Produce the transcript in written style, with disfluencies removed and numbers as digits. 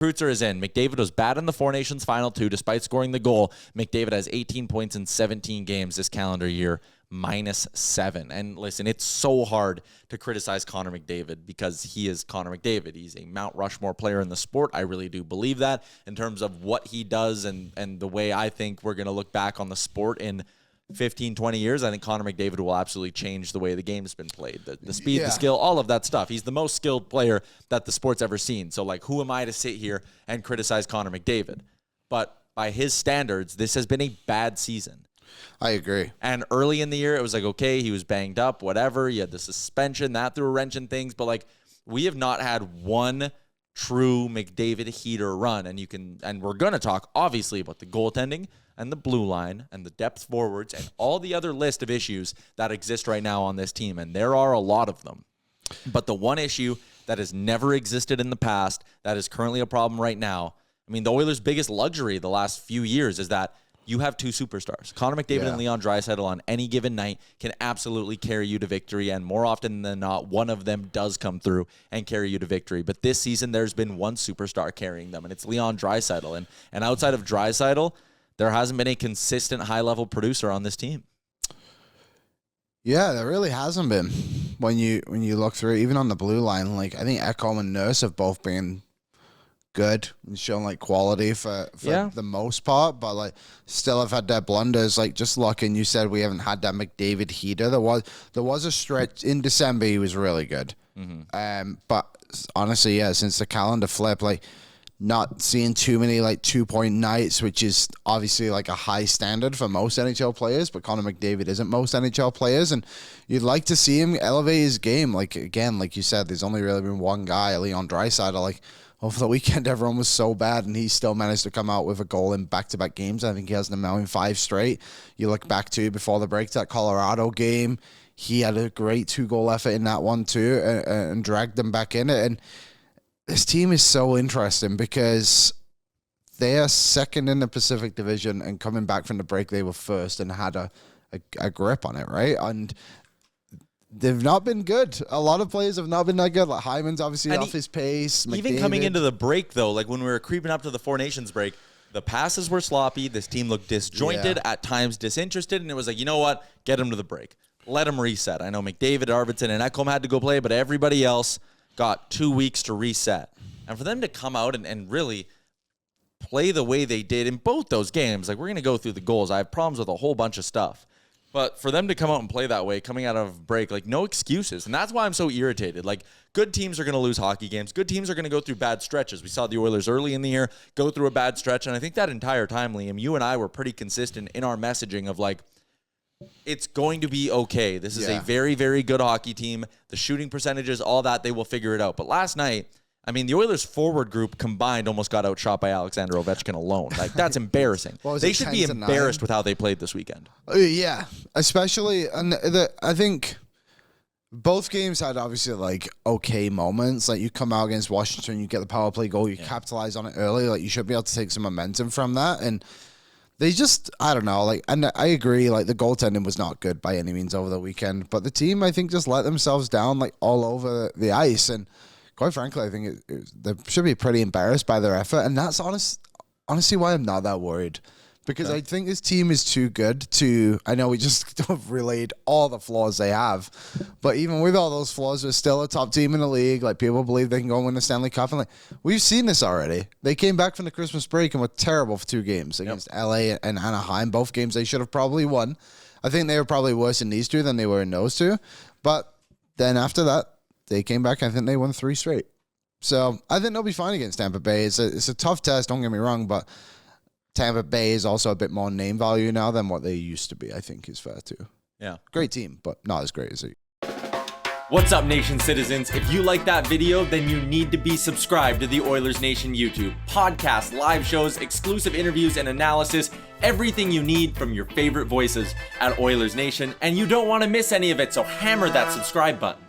Kreutzer is in. McDavid was bad in the Four Nations Final too, despite scoring the goal. McDavid has 18 points in 17 games this calendar year, -7. And listen, it's so hard to criticize Connor McDavid because he is Connor McDavid. He's a Mount Rushmore player in the sport. I really do believe that in terms of what he does and the way I think we're going to look back on the sport in 15, 20 years. I think Connor McDavid will absolutely change the way the game's been played. The speed, the skill, all of that stuff. He's the most skilled player that the sport's ever seen. So, like, who am I to sit here and criticize Connor McDavid? But by his standards, this has been a bad season. I agree. And early in the year, it was like, okay, he was banged up, whatever. You had the suspension, that threw a wrench in things. But, like, we have not had one true McDavid heater run. And we're going to talk, obviously, about the goaltending and the blue line and the depth forwards and all the other list of issues that exist right now on this team. And there are a lot of them. But the one issue that has never existed in the past, that is currently a problem right now, I mean, the Oilers' biggest luxury the last few years is that you have two superstars. Connor McDavid and Leon Draisaitl on any given night can absolutely carry you to victory, and more often than not, one of them does come through and carry you to victory. But this season, there's been one superstar carrying them, and it's Leon Draisaitl. And outside of Draisaitl, there hasn't been a consistent high-level producer on this team. Yeah, there really hasn't been. When you look through, even on the blue line, like I think Ekholm and Nurse have both been good and shown like quality for the most part, but like still have had their blunders. Like just looking, you said we haven't had that McDavid heater. There was a stretch in December he was really good. But honestly, since the calendar flip, like not seeing too many like 2-point nights, which is obviously like a high standard for most NHL players, but Connor McDavid isn't most NHL players, and you'd like to see him elevate his game. Like again, like you said, there's only really been one guy, Leon Draisaitl. Like over the weekend, everyone was so bad, and he still managed to come out with a goal in back-to-back games. I think he has them now in 5 straight. You look back to before the break, that Colorado game, he had a great 2-goal effort in that one too, and dragged them back in it. And this team is so interesting because they are second in the Pacific Division, and coming back from the break, they were first and had a grip on it, right? And they've not been good. A lot of players have not been that good. Like Hyman's obviously off his pace. Even coming into the break, though, like when we were creeping up to the Four Nations break, the passes were sloppy. This team looked disjointed, at times disinterested, and it was like, you know what? Get them to the break. Let them reset. I know McDavid, Arvidsson, and Ekholm had to go play, but everybody else got 2 weeks to reset. And for them to come out and really play the way they did in both those games, like we're going to go through the goals. I have problems with a whole bunch of stuff. But for them to come out and play that way, coming out of break, like no excuses. And that's why I'm so irritated. Like good teams are going to lose hockey games. Good teams are going to go through bad stretches. We saw the Oilers early in the year go through a bad stretch. And I think that entire time, Liam, you and I were pretty consistent in our messaging of like, it's going to be okay. This is a very, very good hockey team. The shooting percentages, all that, they will figure it out. But last night, I mean, the Oilers forward group combined almost got outshot by Alexander Ovechkin alone. Like, that's embarrassing. They should be embarrassed with how they played this weekend. Yeah, especially, and I think both games had obviously like okay moments. Like you come out against Washington, you get the power play goal, you capitalize on it early. Like you should be able to take some momentum from that. And they just, I don't know, like, and I agree, like, the goaltending was not good by any means over the weekend, but the team, I think, just let themselves down, like, all over the ice, and quite frankly, I think they should be pretty embarrassed by their effort, and that's honestly why I'm not that worried, because I think this team is too good to, I know we just have relayed all the flaws they have, but even with all those flaws, we're still a top team in the league. Like, people believe they can go and win the Stanley Cup, and like, we've seen this already. They came back from the Christmas break and were terrible for 2 games against LA and Anaheim. Both games they should have probably won. I think they were probably worse in these 2 than they were in those 2, but then after that, they came back, and I think they won 3 straight. So I think they'll be fine against Tampa Bay. It's a tough test, don't get me wrong, but Tampa Bay is also a bit more name value now than what they used to be, I think is fair too. Yeah. Great team, but not as great as it. What's up, Nation citizens? If you like that video, then you need to be subscribed to the Oilers Nation YouTube. Podcasts, live shows, exclusive interviews, and analysis. Everything you need from your favorite voices at Oilers Nation. And you don't want to miss any of it, so hammer that subscribe button.